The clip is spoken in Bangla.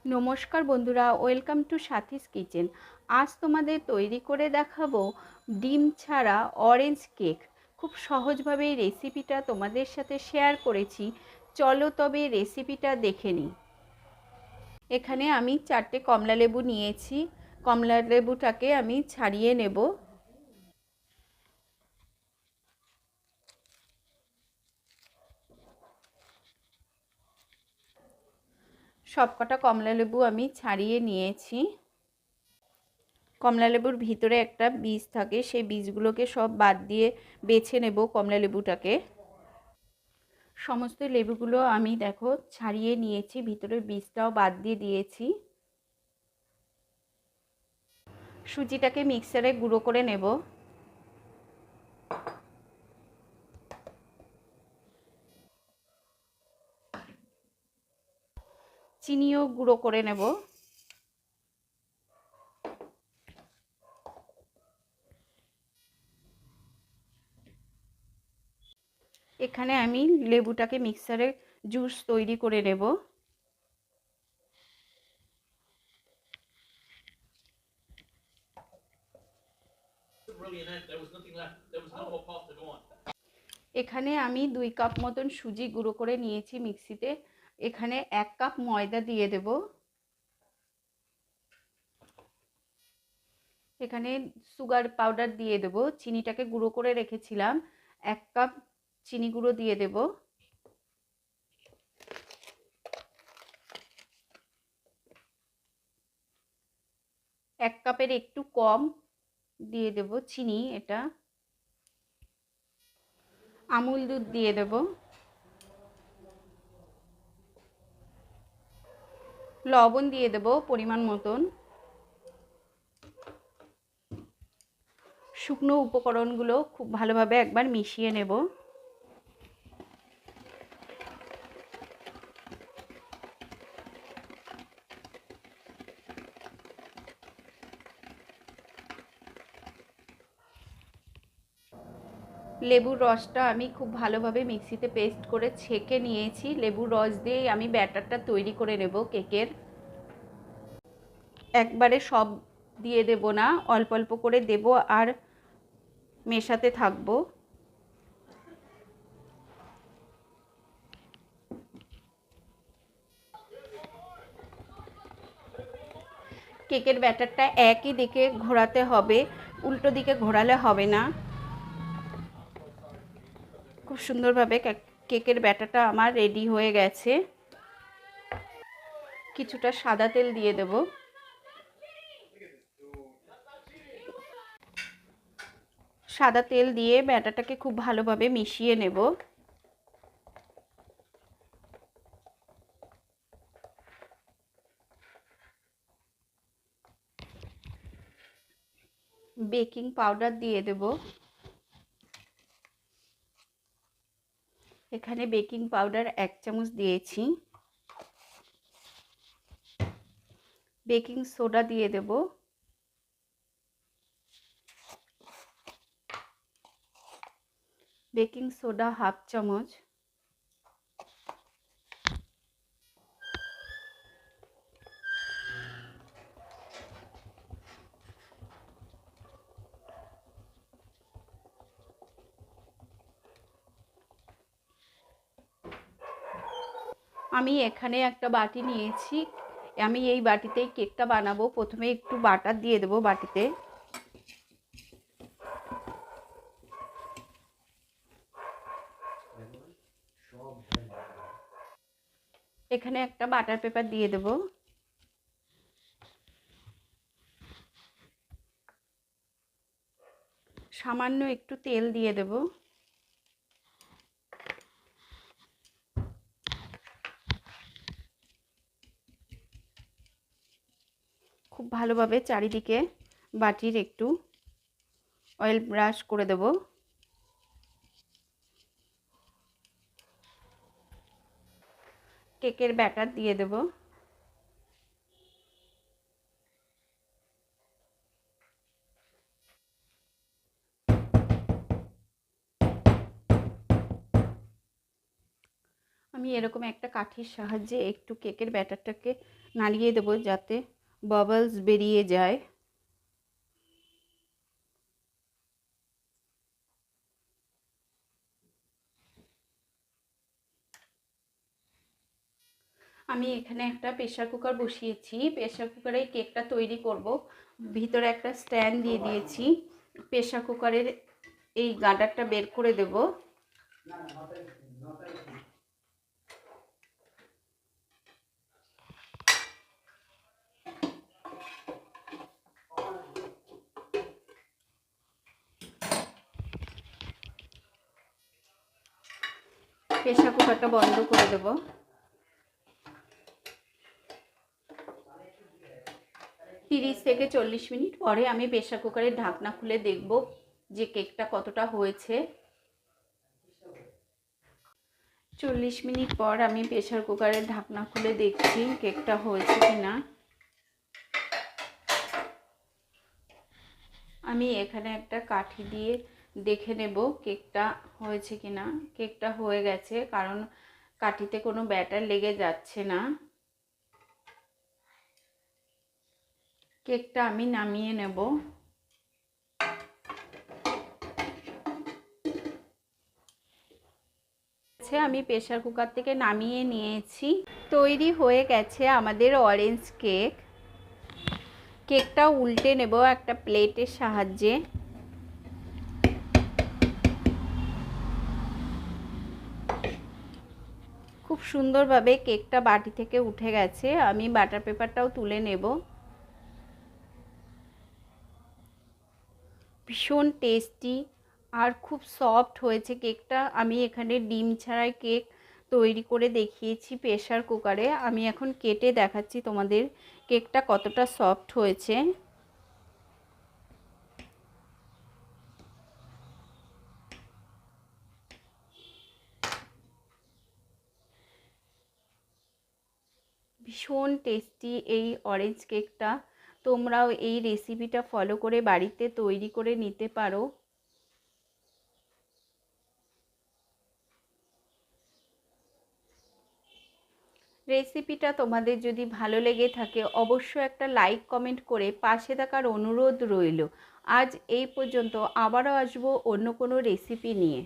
নমস্কার বন্ধুরা, ওয়েলকাম টু সাথীস কিচেন। আজ তোমাদের তৈরি করে দেখাবো ডিম ছাড়া অরেঞ্জ কেক। খুব সহজভাবে এই রেসিপিটা তোমাদের সাথে শেয়ার করেছি। চলো তবে রেসিপিটা দেখে নিই। এখানে আমি 4টে কমলা লেবু নিয়েছি। কমলা লেবুটাকে আমি ছাড়িয়ে নেব। সবকটা কমলা লেবু আমি ছাড়িয়ে নিয়েছি। কমলা লেবুর ভিতরে একটা বীজ থাকে, সেই বীজগুলোকে সব বাদ দিয়ে বেছে নেব কমলা লেবুটাকে। সমস্ত লেবুগুলো আমি দেখো ছাড়িয়ে নিয়েছি, ভিতরের বীজটাও বাদ দিয়ে দিয়েছি। সুজিটাকে মিক্সারে গুঁড়ো করে নেব। চিনিও গুঁড়ো করে নেব। এখানে আমি লেবুটাকে মিক্সারে জুস তৈরি করে নেব। এখানে আমি 2 কাপ মতন সুজি গুঁড়ো করে নিয়েছি মিক্সিতে। এখানে 1 কাপ ময়দা দিয়ে দেব। এখানে সুগার পাউডার দিয়ে দেব। চিনিটাকে গুঁড়ো করে রেখেছিলাম, 1 কাপ চিনি গুঁড়ো দিয়ে দেব। এক কাপের একটু কম দিয়ে দেব চিনি। এটা আমুল দুধ দিয়ে দেব। লবণ দিয়ে দেব পরিমাণ মতন। শুকনো উপকরণগুলো খুব ভালোভাবে একবার মিশিয়ে নেব। লেবুর রসটা আমি খুব ভালোভাবে মিক্সিতে পেস্ট করে ছেঁকে নিয়েছি। লেবুর রস দিয়েই আমি ব্যাটারটা তৈরি করে নেব কেকের। একবারে সব দিয়ে দেব না, অল্প অল্প করে দেব আর মেশাতে থাকবো। কেকের ব্যাটারটা একই দিকে ঘোরাতে হবে, উল্টো দিকে ঘোরালে হবে না। খুব সুন্দরভাবে কেকের ব্যাটারটা আমার রেডি হয়ে গেছে। কিছুটা সাদা তেল দিয়ে দেব। সাদা তেল দিয়ে ব্যাটারটাকে খুব ভালোভাবে মিশিয়ে নেব। বেকিং পাউডার দিয়ে দেব। এখানে বেকিং পাউডার 1 চামচ দিয়েছি। বেকিং সোডা দিয়ে দেব। বেকিং সোডা 1/2 চামচ। আমি এখানে একটা বাটি নিয়েছি। আমি এই বাটিতেই কেকটা বানাবো। প্রথমে একটু বাটার দিয়ে দেব বাটিতে। এখানে একটা বাটার পেপার দিয়ে দেব। সামান্য একটু তেল দিয়ে দেব। খুব ভালোভাবে চারিদিকে বাটির একটু অয়েল ব্রাশ করে দেব। কেকের ব্যাটার দিয়ে দেব। আমি এরকম একটা কাঠির সাহায্যে একটু কেকের ব্যাটারটাকে নাড়িয়ে দেবো যাতে বাবলস বেরিয়ে যায়। আমি এখানে একটা প্রেসার কুকার বসিয়েছি। প্রেসার কুকারে কেকটা তৈরি করব। ভিতরে একটা স্ট্যান্ড দিয়ে দিয়েছি। প্রেসার কুকারের এই গার্ডারটা বের করে দেব। প্রেসার কুকারটা বন্ধ করে দেব। তিরিশ থেকে 40 মিনিট পরে আমি প্রেসার কুকারের ঢাকনা খুলে দেখব যে কেকটা কতটা হয়েছে। 40 মিনিট পর আমি প্রেসার কুকারের ঢাকনা খুলে দেখছি কেকটা হয়েছে কিনা। আমি এখানে একটা কাঠি দিয়ে দেখে নেব কেকটা হয়েছে কিনা। কেকটা হয়ে গেছে, কারণ কাঠিতে কোনো ব্যাটার লেগে যাচ্ছে না। কেকটা আমি নামিয়ে নেব। আমি প্রেসার কুকার থেকে নামিয়ে নিয়েছি। তৈরি হয়ে গেছে আমাদের অরেঞ্জ কেক। কেকটা উল্টে নেব একটা প্লেটের সাহায্যে। খুব সুন্দরভাবে কেকটা বাটি থেকে উঠে গেছে। আমি বাটার পেপারটাও তুলে নেব। ভীষণ টেস্টি আর খুব সফট হয়েছে কেকটা। আমি এখানে ডিম ছাড়াই কেক তৈরি করে দেখিয়েছি প্রেসার কুকারে। আমি এখন কেটে দেখাচ্ছি তোমাদের কেকটা কতটা সফট হয়েছে। ভীষণ টেস্টি এই অরেঞ্জ কেকটা। তোমরাও এই রেসিপিটা ফলো করে বাড়িতে তৈরি করে নিতে পারো। রেসিপিটা তোমাদের যদি ভালো লেগে থাকে অবশ্যই একটা লাইক কমেন্ট করে পাশে থাকার অনুরোধ রইল। আজ এই পর্যন্ত, আবারও আসবো অন্য কোনো রেসিপি নিয়ে।